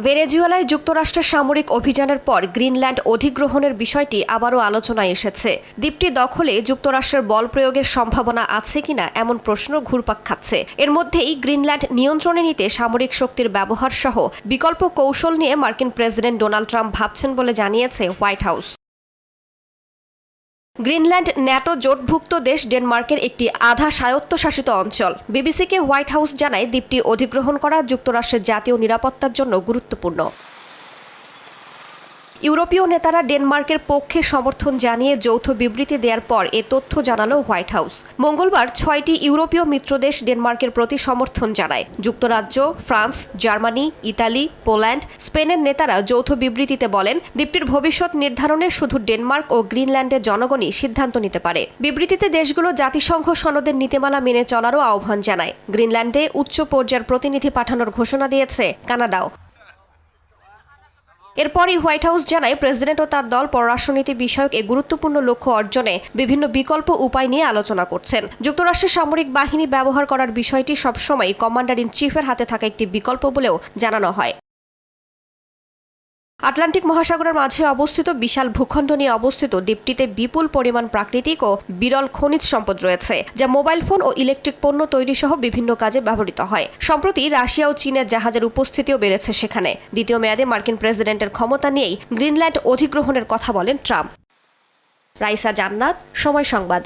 ভেনেজুয়েলায় যুক্তরাষ্ট্রের সামরিক অভিযানের পর গ্রিনল্যান্ড অধিগ্রহণের বিষয়টি আবারও আলোচনায় এসেছে। দ্বীপটি দখলে যুক্তরাষ্ট্রের বল প্রয়োগের সম্ভাবনা আছে কিনা এমন প্রশ্ন ঘুরপাক খাচ্ছে। এর মধ্যেই গ্রিনল্যান্ড নিয়ন্ত্রণে নিতে সামরিক শক্তির ব্যবহার সহ বিকল্প কৌশল নিয়ে মার্কিন প্রেসিডেন্ট ডোনাল্ড ট্রাম্প ভাবছেন বলে জানিয়েছে হোয়াইট হাউস। গ্রিনল্যান্ড ন্যাটো জোটভুক্ত দেশ ডেনমার্কের একটি আধা স্বায়ত্তশাসিত অঞ্চল। বিবিসিকে হোয়াইট হাউস জানায়, দ্বীপটি অধিগ্রহণ করা যুক্তরাষ্ট্রের জাতীয় নিরাপত্তার জন্য গুরুত্বপূর্ণ। ইউরোপীয় নেতারা ডেনমার্কের পক্ষে সমর্থন জানিয়ে যৌথ বিবৃতি দেওয়ার পর এ তথ্য জানালো হোয়াইট হাউস। মঙ্গলবার 6টি ইউরোপীয় মিত্রদেশ ডেনমার্কের প্রতি সমর্থন জানায়। যুক্তরাজ্য, ফ্রান্স, জার্মানি, ইতালি, পোল্যান্ড, স্পেনের নেতারা যৌথ বিবৃতিতে বলেন, দ্বীপটির ভবিষ্যৎ নির্ধারণে শুধু ডেনমার্ক ও গ্রিনল্যান্ডের জনগণই সিদ্ধান্ত নিতে পারে। বিবৃতিতে দেশগুলো জাতিসংঘ সনদের নীতিমালা মেনে চলারও আহ্বান জানায়। গ্রিনল্যান্ডে উচ্চ পর্যায়ের প্রতিনিধি পাঠানোর ঘোষণা দিয়েছে কানাডাও। এরপরই হোয়াইট হাউস জানায়, প্রেসিডেন্ট ও তার দল পররাষ্ট্রনীতি বিষয়ক এই গুরুত্বপূর্ণ লক্ষ্য অর্জনে বিভিন্ন বিকল্প উপায় নিয়ে আলোচনা করছেন। যুক্তরাষ্ট্রের সামরিক বাহিনী ব্যবহার করার বিষয়টি সবসময় কমান্ডার ইন চিফের হাতে থাকা একটি বিকল্প বলেও জানানো হয়। আটলান্টিক মহাসাগরের মাঝে অবস্থিত বিশাল ভূখণ্ড নিয়ে অবস্থিত দ্বীপটিতে বিপুল পরিমাণ প্রাকৃতিক ও বিরল খনিজ সম্পদ রয়েছে, যা মোবাইল ফোন ও ইলেকট্রিক পণ্য তৈরি সহ বিভিন্ন কাজে ব্যবহৃত হয়। সম্প্রতি রাশিয়া ও চীনের জাহাজের উপস্থিতিও বেড়েছে সেখানে। দ্বিতীয় মেয়াদে মার্কিন প্রেসিডেন্টের ক্ষমতা নিয়েই গ্রিনল্যান্ড অধিগ্রহণের কথা বলেন ট্রাম্প। রাইসা জান্নাত, সময় সংবাদ।